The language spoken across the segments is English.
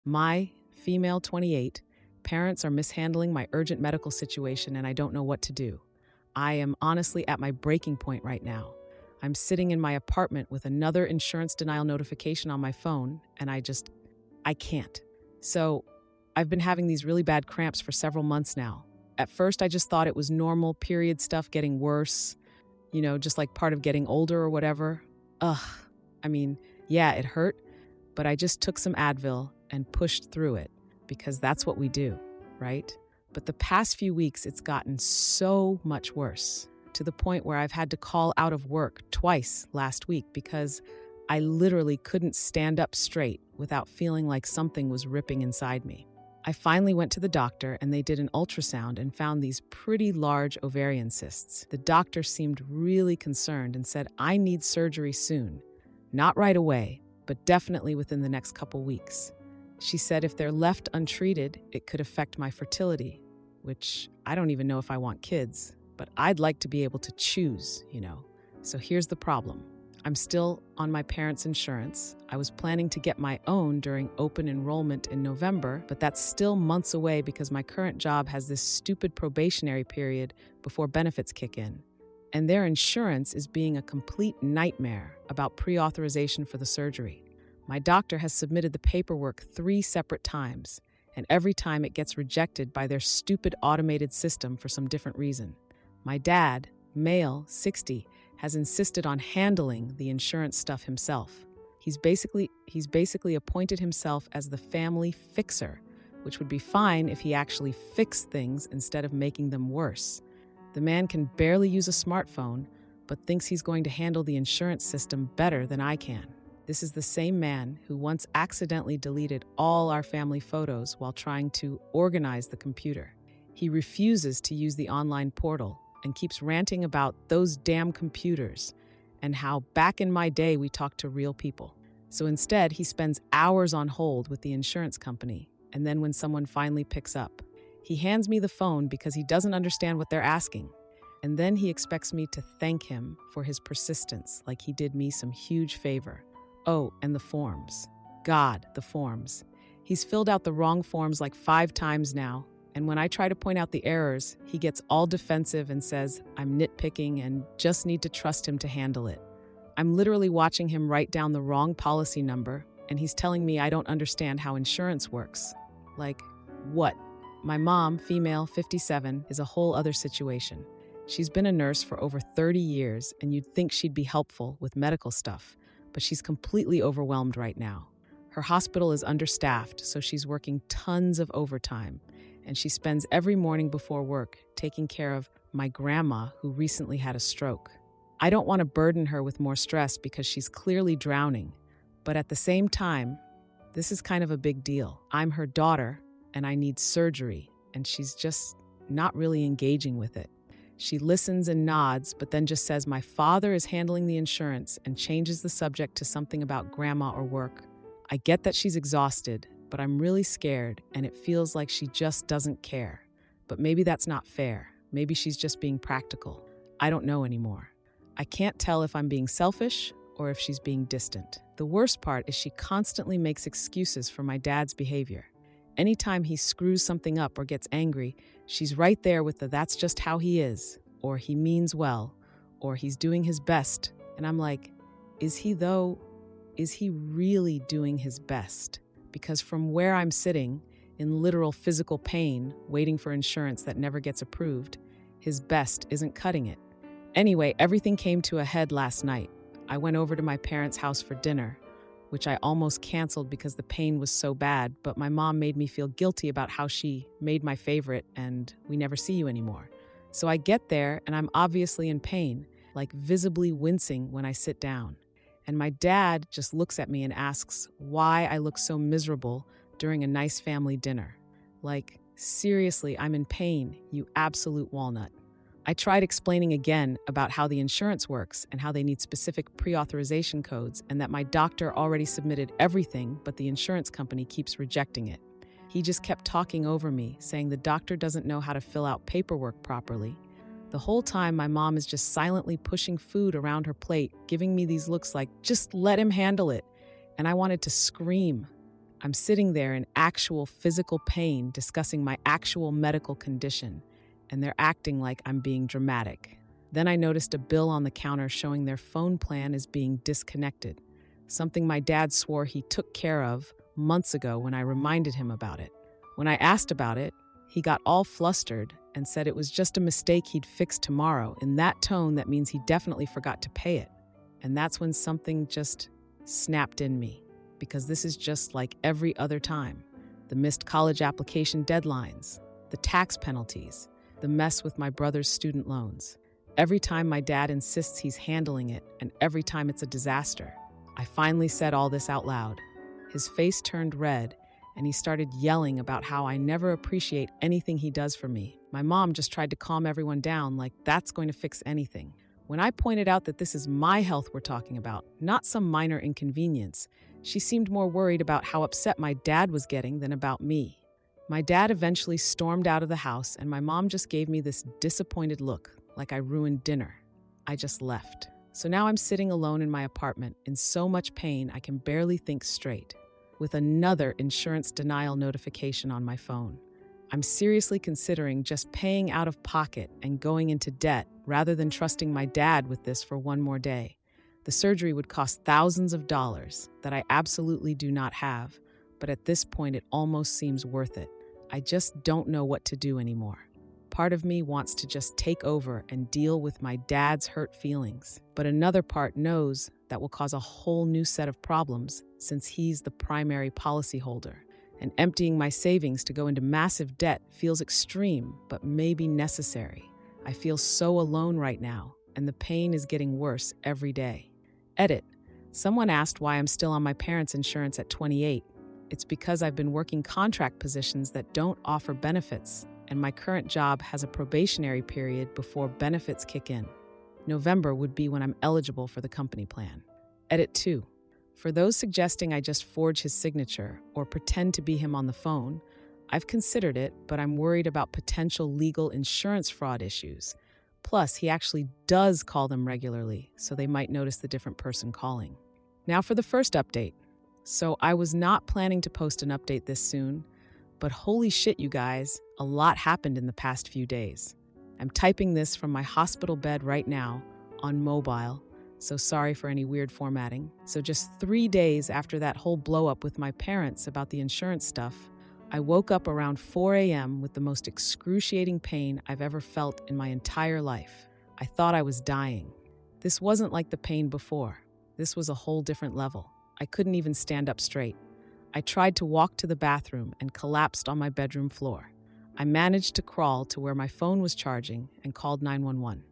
My, female 28, parents are mishandling my urgent medical situation and I don't know what to do. I am honestly at my breaking point right now. I'm sitting in my apartment with another insurance denial notification on my phone and I can't. So, I've been having these really bad cramps for several months now. At first, I just thought it was normal period stuff getting worse, just like part of getting older or whatever. Ugh. I mean, yeah, it hurt, but I just took some Advil and pushed through it because that's what we do, right? But the past few weeks, it's gotten so much worse to the point where I've had to call out of work twice last week because I literally couldn't stand up straight without feeling like something was ripping inside me. I finally went to the doctor and they did an ultrasound and found these pretty large ovarian cysts. The doctor seemed really concerned and said I need surgery soon. Not right away, but definitely within the next couple weeks. She said if they're left untreated, it could affect my fertility, which I don't even know if I want kids, but I'd like to be able to choose. So here's the problem. I'm still on my parents' insurance. I was planning to get my own during open enrollment in November, but that's still months away because my current job has this stupid probationary period before benefits kick in. And their insurance is being a complete nightmare about pre-authorization for the surgery. My doctor has submitted the paperwork 3 separate times, and every time it gets rejected by their stupid automated system for some different reason. My dad, male, 60, has insisted on handling the insurance stuff himself. He's basically appointed himself as the family fixer, which would be fine if he actually fixed things instead of making them worse. The man can barely use a smartphone, but thinks he's going to handle the insurance system better than I can. This is the same man who once accidentally deleted all our family photos while trying to organize the computer. He refuses to use the online portal and keeps ranting about those damn computers and how back in my day we talked to real people. So instead, he spends hours on hold with the insurance company, and then when someone finally picks up, he hands me the phone because he doesn't understand what they're asking. And then he expects me to thank him for his persistence, like he did me some huge favor. Oh, and the forms. God, the forms. He's filled out the wrong forms like 5 times now, and when I try to point out the errors, he gets all defensive and says I'm nitpicking and just need to trust him to handle it. I'm literally watching him write down the wrong policy number, and he's telling me I don't understand how insurance works. Like, what? My mom, female, 57, is a whole other situation. She's been a nurse for over 30 years, and you'd think she'd be helpful with medical stuff, but she's completely overwhelmed right now. Her hospital is understaffed, so she's working tons of overtime, and she spends every morning before work taking care of my grandma who recently had a stroke. I don't want to burden her with more stress because she's clearly drowning, but at the same time, this is kind of a big deal. I'm her daughter, and I need surgery, and she's just not really engaging with it. She listens and nods, but then just says my father is handling the insurance and changes the subject to something about grandma or work. I get that she's exhausted, but I'm really scared, and it feels like she just doesn't care. But maybe that's not fair. Maybe she's just being practical. I don't know anymore. I can't tell if I'm being selfish or if she's being distant. The worst part is she constantly makes excuses for my dad's behavior. Anytime he screws something up or gets angry, she's right there with the "that's just how he is," or "he means well," or "he's doing his best." And I'm like, is he though? Is he really doing his best? Because from where I'm sitting, in literal physical pain, waiting for insurance that never gets approved, his best isn't cutting it. Anyway, everything came to a head last night. I went over to my parents' house for dinner, which I almost canceled because the pain was so bad, but my mom made me feel guilty about how she made my favorite and we never see you anymore. So I get there and I'm obviously in pain, like visibly wincing when I sit down. And my dad just looks at me and asks why I look so miserable during a nice family dinner. Like, seriously, I'm in pain, you absolute walnut. I tried explaining again about how the insurance works and how they need specific pre-authorization codes and that my doctor already submitted everything, but the insurance company keeps rejecting it. He just kept talking over me, saying the doctor doesn't know how to fill out paperwork properly. The whole time, my mom is just silently pushing food around her plate, giving me these looks like, just let him handle it. And I wanted to scream. I'm sitting there in actual physical pain discussing my actual medical condition, and they're acting like I'm being dramatic. Then I noticed a bill on the counter showing their phone plan is being disconnected, something my dad swore he took care of months ago when I reminded him about it. When I asked about it, he got all flustered and said it was just a mistake he'd fix tomorrow. In that tone, that means he definitely forgot to pay it. And that's when something just snapped in me, because this is just like every other time. The missed college application deadlines, the tax penalties, the mess with my brother's student loans. Every time my dad insists he's handling it, and every time it's a disaster. I finally said all this out loud. His face turned red, and he started yelling about how I never appreciate anything he does for me. My mom just tried to calm everyone down like that's going to fix anything. When I pointed out that this is my health we're talking about, not some minor inconvenience, she seemed more worried about how upset my dad was getting than about me. My dad eventually stormed out of the house, and my mom just gave me this disappointed look, like I ruined dinner. I just left. So now I'm sitting alone in my apartment in so much pain I can barely think straight, with another insurance denial notification on my phone. I'm seriously considering just paying out of pocket and going into debt rather than trusting my dad with this for one more day. The surgery would cost thousands of dollars that I absolutely do not have, but at this point it almost seems worth it. I just don't know what to do anymore. Part of me wants to just take over and deal with my dad's hurt feelings, but another part knows that will cause a whole new set of problems since he's the primary policyholder. And emptying my savings to go into massive debt feels extreme, but maybe necessary. I feel so alone right now, and the pain is getting worse every day. Edit. Someone asked why I'm still on my parents' insurance at 28. It's because I've been working contract positions that don't offer benefits, and my current job has a probationary period before benefits kick in. November would be when I'm eligible for the company plan. Edit 2. For those suggesting I just forge his signature or pretend to be him on the phone, I've considered it, but I'm worried about potential legal insurance fraud issues. Plus, he actually does call them regularly, so they might notice the different person calling. Now for the first update. So I was not planning to post an update this soon, but holy shit, you guys, a lot happened in the past few days. I'm typing this from my hospital bed right now on mobile, so sorry for any weird formatting. So just 3 days after that whole blow up with my parents about the insurance stuff, I woke up around 4 a.m. with the most excruciating pain I've ever felt in my entire life. I thought I was dying. This wasn't like the pain before. This was a whole different level. I couldn't even stand up straight. I tried to walk to the bathroom and collapsed on my bedroom floor. I managed to crawl to where my phone was charging and called 911.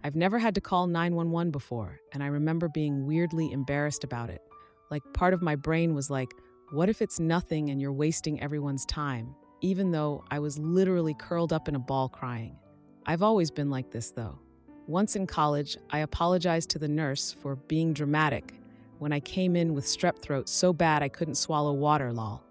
I've never had to call 911 before, and I remember being weirdly embarrassed about it. Like, part of my brain was like, what if it's nothing and you're wasting everyone's time? Even though I was literally curled up in a ball crying. I've always been like this, though. Once in college, I apologized to the nurse for being dramatic when I came in with strep throat so bad I couldn't swallow water, lol.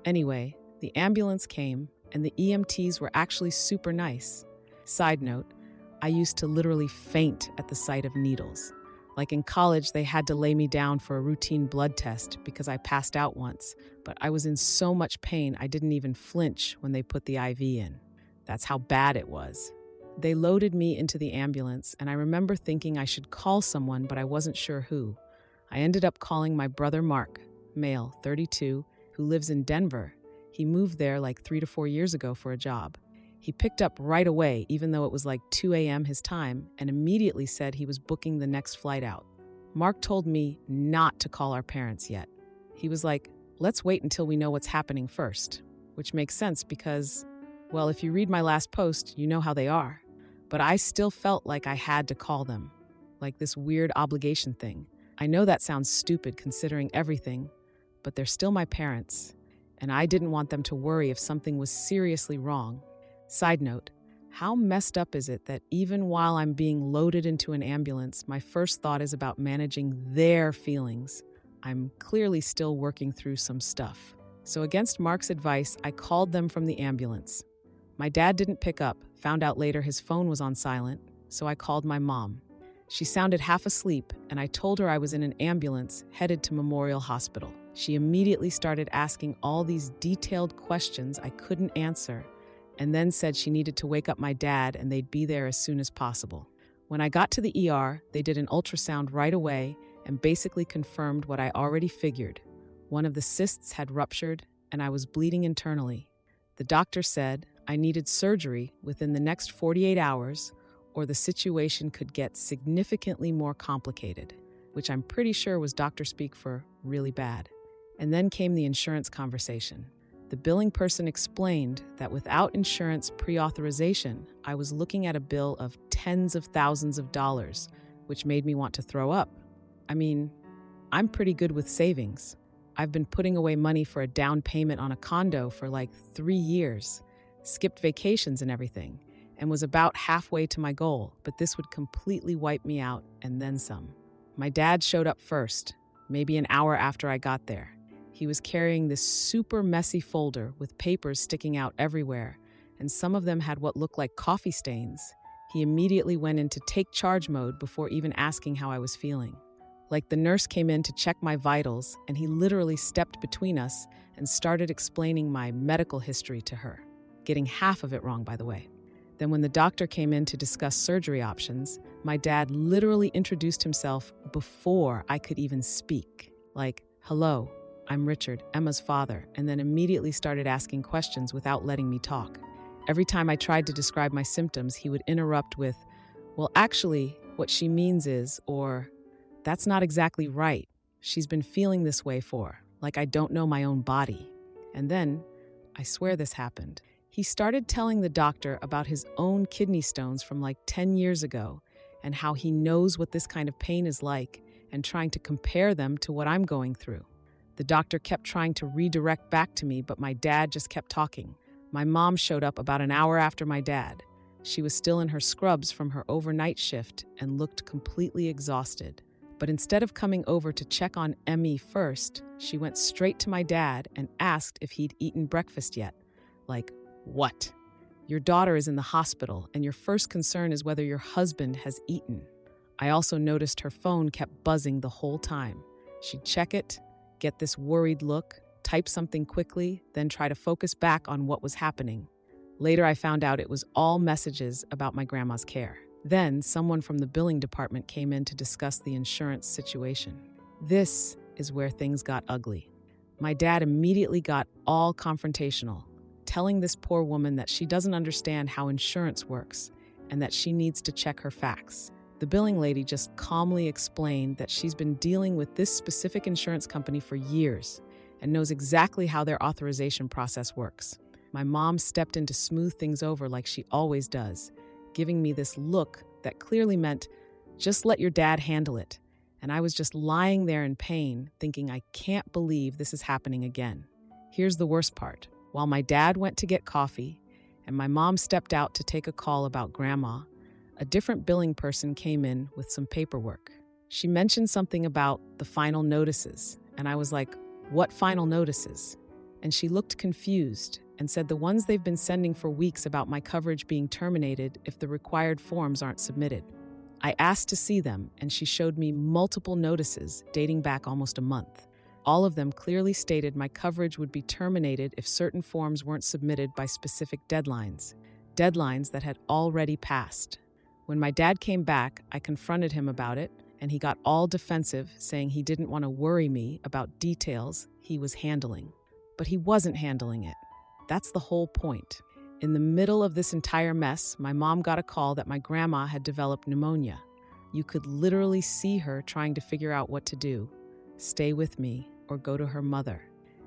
Anyway, the ambulance came, and the EMTs were actually super nice. Side note, I used to literally faint at the sight of needles. Like in college, they had to lay me down for a routine blood test because I passed out once, but I was in so much pain I didn't even flinch when they put the IV in. That's how bad it was. They loaded me into the ambulance, and I remember thinking I should call someone, but I wasn't sure who. I ended up calling my brother Mark, male, 32, who lives in Denver. He moved there like 3 to 4 years ago for a job. He picked up right away, even though it was like 2 a.m. his time, and immediately said he was booking the next flight out. Mark told me not to call our parents yet. He was like, let's wait until we know what's happening first, which makes sense because, well, if you read my last post, you know how they are. But I still felt like I had to call them, like this weird obligation thing. I know that sounds stupid considering everything, but they're still my parents, and I didn't want them to worry if something was seriously wrong. Side note, how messed up is it that even while I'm being loaded into an ambulance, my first thought is about managing their feelings? I'm clearly still working through some stuff. So against Mark's advice, I called them from the ambulance. My dad didn't pick up, found out later his phone was on silent, so I called my mom. She sounded half asleep, and I told her I was in an ambulance headed to Memorial Hospital. She immediately started asking all these detailed questions I couldn't answer, and then said she needed to wake up my dad and they'd be there as soon as possible. When I got to the ER, they did an ultrasound right away and basically confirmed what I already figured. One of the cysts had ruptured and I was bleeding internally. The doctor said I needed surgery within the next 48 hours or the situation could get significantly more complicated, which I'm pretty sure was doctor speak for really bad. And then came the insurance conversation. The billing person explained that without insurance pre-authorization, I was looking at a bill of tens of thousands of dollars, which made me want to throw up. I mean, I'm pretty good with savings. I've been putting away money for a down payment on a condo for like 3 years, skipped vacations and everything, and was about halfway to my goal, but this would completely wipe me out and then some. My dad showed up first, maybe an hour after I got there. He was carrying this super messy folder with papers sticking out everywhere, and some of them had what looked like coffee stains. He immediately went into take charge mode before even asking how I was feeling. Like the nurse came in to check my vitals, and he literally stepped between us and started explaining my medical history to her, getting half of it wrong, by the way. Then when the doctor came in to discuss surgery options, my dad literally introduced himself before I could even speak. Like, "Hello, I'm Richard, Emma's father," and then immediately started asking questions without letting me talk. Every time I tried to describe my symptoms, he would interrupt with, "Well, actually, what she means is," or, "That's not exactly right. She's been feeling this way for, like I don't know my own body." And then, I swear this happened, he started telling the doctor about his own kidney stones from like 10 years ago and how he knows what this kind of pain is like and trying to compare them to what I'm going through. The doctor kept trying to redirect back to me, but my dad just kept talking. My mom showed up about an hour after my dad. She was still in her scrubs from her overnight shift and looked completely exhausted. But instead of coming over to check on Emmy first, she went straight to my dad and asked if he'd eaten breakfast yet. Like, what? Your daughter is in the hospital, and your first concern is whether your husband has eaten. I also noticed her phone kept buzzing the whole time. She'd check it, get this worried look, type something quickly, then try to focus back on what was happening. Later, I found out it was all messages about my grandma's care. Then, someone from the billing department came in to discuss the insurance situation. This is where things got ugly. My dad immediately got all confrontational, telling this poor woman that she doesn't understand how insurance works and that she needs to check her facts. The billing lady just calmly explained that she's been dealing with this specific insurance company for years and knows exactly how their authorization process works. My mom stepped in to smooth things over like she always does, giving me this look that clearly meant, "Just let your dad handle it." And I was just lying there in pain, thinking I can't believe this is happening again. Here's the worst part. While my dad went to get coffee and my mom stepped out to take a call about grandma, a different billing person came in with some paperwork. She mentioned something about the final notices, and I was like, "What final notices?" And she looked confused and said the ones they've been sending for weeks about my coverage being terminated if the required forms aren't submitted. I asked to see them, and she showed me multiple notices dating back almost a month. All of them clearly stated my coverage would be terminated if certain forms weren't submitted by specific deadlines that had already passed. When my dad came back, I confronted him about it, and he got all defensive, saying he didn't want to worry me about details he was handling. But he wasn't handling it. That's the whole point. In the middle of this entire mess, my mom got a call that my grandma had developed pneumonia. You could literally see her trying to figure out what to do, stay with me or go to her mother.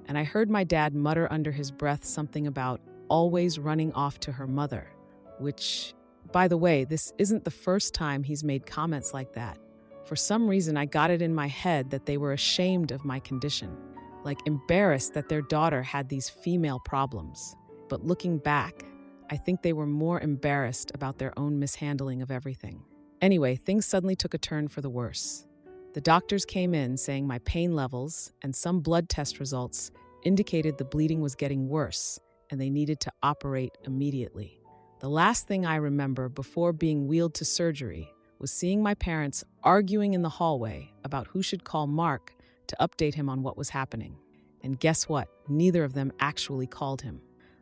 And I heard my dad mutter under his breath something about always running off to her mother, which, by the way, this isn't the first time he's made comments like that. For some reason, I got it in my head that they were ashamed of my condition, like embarrassed that their daughter had these female problems. But looking back, I think they were more embarrassed about their own mishandling of everything. Anyway, things suddenly took a turn for the worse. The doctors came in saying my pain levels and some blood test results indicated the bleeding was getting worse and they needed to operate immediately. The last thing I remember before being wheeled to surgery was seeing my parents arguing in the hallway about who should call Mark to update him on what was happening. And guess what? Neither of them actually called him.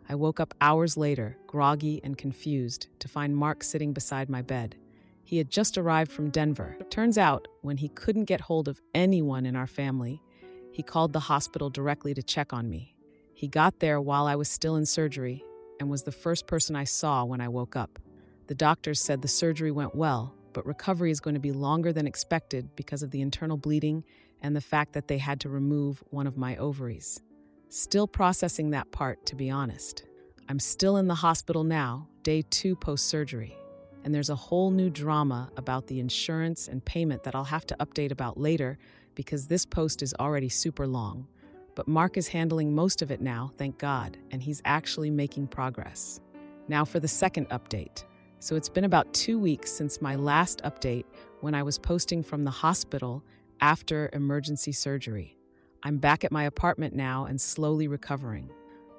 I woke up hours later, groggy and confused, to find Mark sitting beside my bed. He had just arrived from Denver. Turns out, when he couldn't get hold of anyone in our family, he called the hospital directly to check on me. He got there while I was still in surgery and was the first person I saw when I woke up. The doctors said the surgery went well, but recovery is going to be longer than expected because of the internal bleeding and the fact that they had to remove one of my ovaries. Still processing that part, to be honest. I'm still in the hospital now, day 2 post-surgery. And there's a whole new drama about the insurance and payment that I'll have to update about later because this post is already super long. But Mark is handling most of it now, thank God, and he's actually making progress. Now for the second update. So it's been about 2 weeks since my last update when I was posting from the hospital after emergency surgery. I'm back at my apartment now and slowly recovering.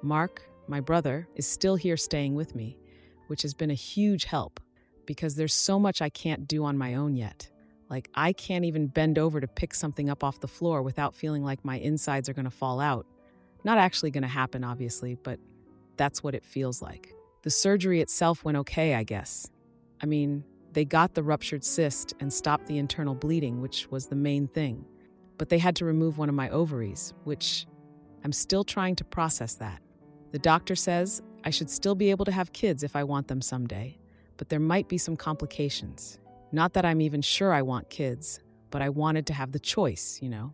Mark, my brother, is still here staying with me, which has been a huge help because there's so much I can't do on my own yet. Like, I can't even bend over to pick something up off the floor without feeling like my insides are going to fall out. Not actually going to happen, obviously, but that's what it feels like. The surgery itself went okay, I guess. I mean, they got the ruptured cyst and stopped the internal bleeding, which was the main thing. But they had to remove one of my ovaries, which I'm still trying to process that. The doctor says I should still be able to have kids if I want them someday, but there might be some complications. Not that I'm even sure I want kids, but I wanted to have the choice, you know.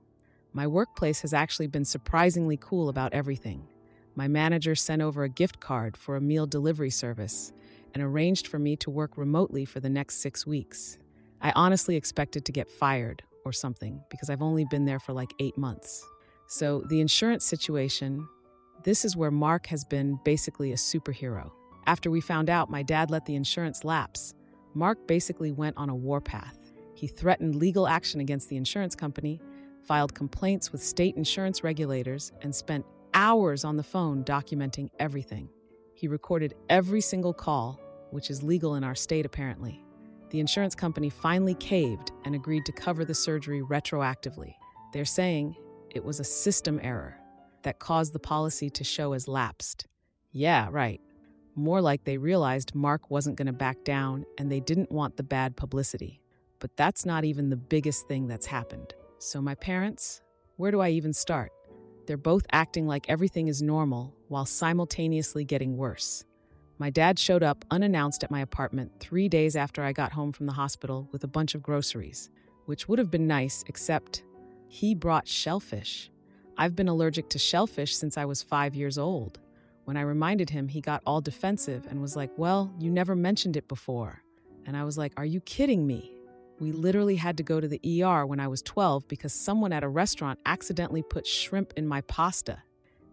My workplace has actually been surprisingly cool about everything. My manager sent over a gift card for a meal delivery service and arranged for me to work remotely for the next 6 weeks. I honestly expected to get fired or something because I've only been there for like 8 months. So the insurance situation, this is where Mark has been basically a superhero. After we found out my dad let the insurance lapse, Mark basically went on a warpath. He threatened legal action against the insurance company, filed complaints with state insurance regulators, and spent hours on the phone documenting everything. He recorded every single call, which is legal in our state apparently. The insurance company finally caved and agreed to cover the surgery retroactively. They're saying it was a system error that caused the policy to show as lapsed. Yeah, right. More like they realized Mark wasn't going to back down and they didn't want the bad publicity. But that's not even the biggest thing that's happened. So my parents, where do I even start? They're both acting like everything is normal while simultaneously getting worse. My dad showed up unannounced at my apartment 3 days after I got home from the hospital with a bunch of groceries, which would have been nice, except he brought shellfish. I've been allergic to shellfish since I was 5 years old. When I reminded him, he got all defensive and was like, "Well, you never mentioned it before." And I was like, "Are you kidding me?" We literally had to go to the ER when I was 12 because someone at a restaurant accidentally put shrimp in my pasta.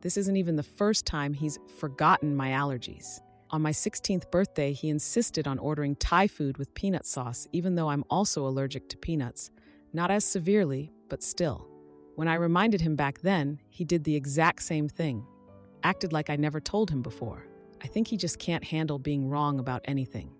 This isn't even the first time he's forgotten my allergies. On my 16th birthday, he insisted on ordering Thai food with peanut sauce, even though I'm also allergic to peanuts. Not as severely, but still. When I reminded him back then, he did the exact same thing. Acted like I never told him before. I think he just can't handle being wrong about anything.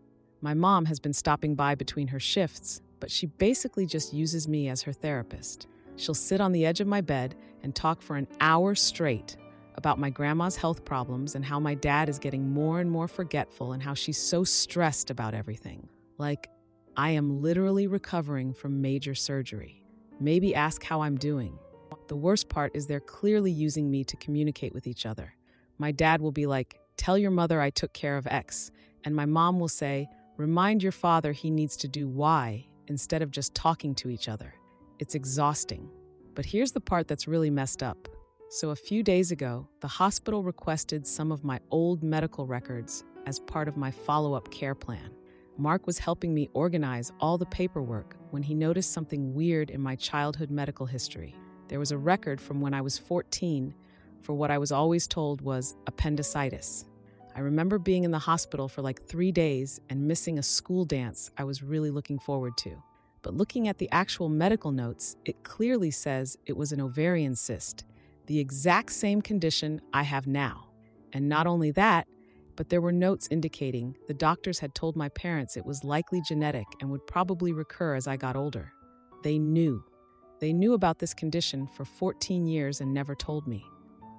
My mom has been stopping by between her shifts, but she basically just uses me as her therapist. She'll sit on the edge of my bed and talk for an hour straight about my grandma's health problems and how my dad is getting more and more forgetful and how she's so stressed about everything. Like, I am literally recovering from major surgery. Maybe ask how I'm doing. The worst part is they're clearly using me to communicate with each other. My dad will be like, "Tell your mother I took care of X." And my mom will say, "Remind your father he needs to do Y," instead of just talking to each other. It's exhausting. But here's the part that's really messed up. So a few days ago, the hospital requested some of my old medical records as part of my follow-up care plan. Mark was helping me organize all the paperwork when he noticed something weird in my childhood medical history. There was a record from when I was 14 for what I was always told was appendicitis. I remember being in the hospital for like 3 days and missing a school dance I was really looking forward to. But looking at the actual medical notes, it clearly says it was an ovarian cyst, the exact same condition I have now. And not only that, but there were notes indicating the doctors had told my parents it was likely genetic and would probably recur as I got older. They knew. They knew about this condition for 14 years and never told me.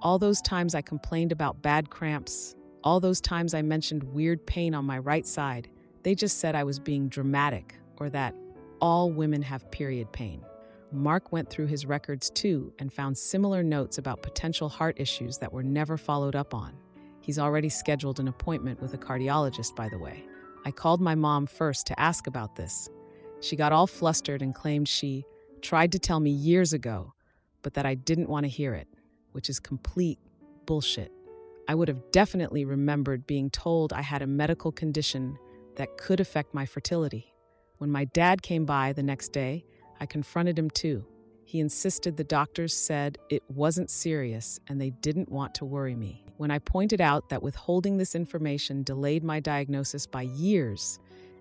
All those times I complained about bad cramps, all those times I mentioned weird pain on my right side, they just said I was being dramatic or that all women have period pain. Mark went through his records too and found similar notes about potential heart issues that were never followed up on. He's already scheduled an appointment with a cardiologist, by the way. I called my mom first to ask about this. She got all flustered and claimed she tried to tell me years ago, but that I didn't want to hear it, which is complete bullshit. I would have definitely remembered being told I had a medical condition that could affect my fertility. When my dad came by the next day, I confronted him too. He insisted the doctors said it wasn't serious and they didn't want to worry me. When I pointed out that withholding this information delayed my diagnosis by years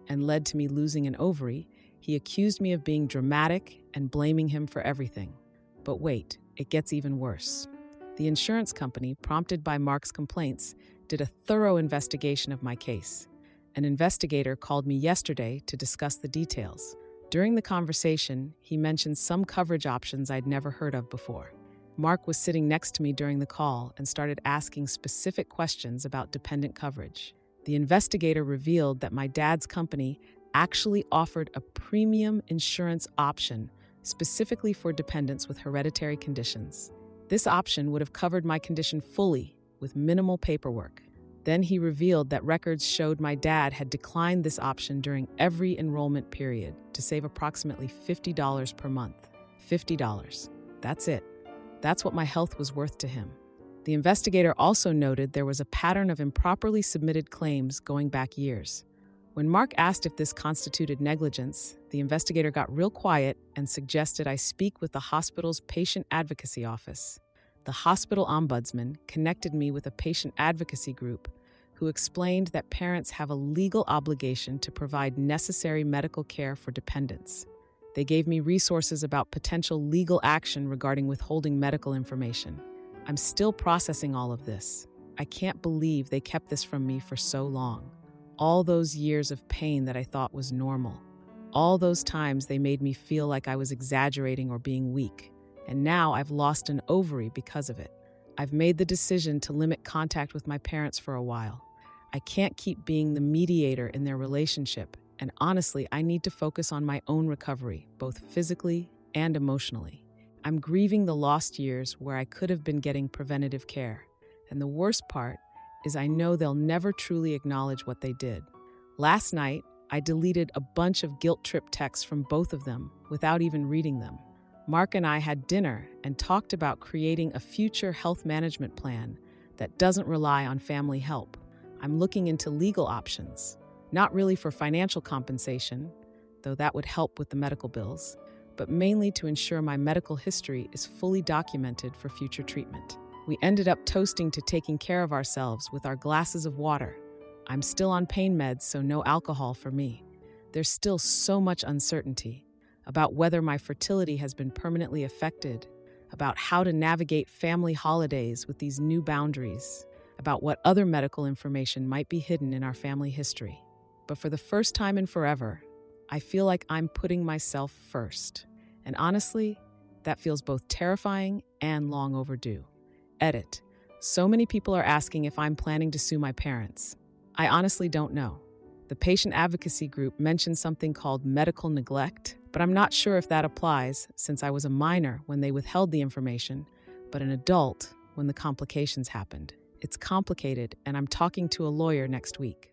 and led to me losing an ovary, he accused me of being dramatic and blaming him for everything. But wait, it gets even worse. The insurance company, prompted by Mark's complaints, did a thorough investigation of my case. An investigator called me yesterday to discuss the details. During the conversation, he mentioned some coverage options I'd never heard of before. Mark was sitting next to me during the call and started asking specific questions about dependent coverage. The investigator revealed that my dad's company actually offered a premium insurance option specifically for dependents with hereditary conditions. This option would have covered my condition fully with minimal paperwork. Then he revealed that records showed my dad had declined this option during every enrollment period to save approximately $50 per month. $50. That's it. That's what my health was worth to him. The investigator also noted there was a pattern of improperly submitted claims going back years. When Mark asked if this constituted negligence, the investigator got real quiet and suggested I speak with the hospital's patient advocacy office. The hospital ombudsman connected me with a patient advocacy group who explained that parents have a legal obligation to provide necessary medical care for dependents. They gave me resources about potential legal action regarding withholding medical information. I'm still processing all of this. I can't believe they kept this from me for so long. All those years of pain that I thought was normal. All those times they made me feel like I was exaggerating or being weak. And now I've lost an ovary because of it. I've made the decision to limit contact with my parents for a while. I can't keep being the mediator in their relationship, and honestly, I need to focus on my own recovery, both physically and emotionally. I'm grieving the lost years where I could have been getting preventative care. And the worst part is I know they'll never truly acknowledge what they did. Last night, I deleted a bunch of guilt trip texts from both of them without even reading them. Mark and I had dinner and talked about creating a future health management plan that doesn't rely on family help. I'm looking into legal options, not really for financial compensation, though that would help with the medical bills, but mainly to ensure my medical history is fully documented for future treatment. We ended up toasting to taking care of ourselves with our glasses of water. I'm still on pain meds, so no alcohol for me. There's still so much uncertainty about whether my fertility has been permanently affected, about how to navigate family holidays with these new boundaries, about what other medical information might be hidden in our family history. But for the first time in forever, I feel like I'm putting myself first. And honestly, that feels both terrifying and long overdue. Edit. So many people are asking if I'm planning to sue my parents. I honestly don't know. The patient advocacy group mentioned something called medical neglect, but I'm not sure if that applies since I was a minor when they withheld the information, but an adult when the complications happened. It's complicated, and I'm talking to a lawyer next week.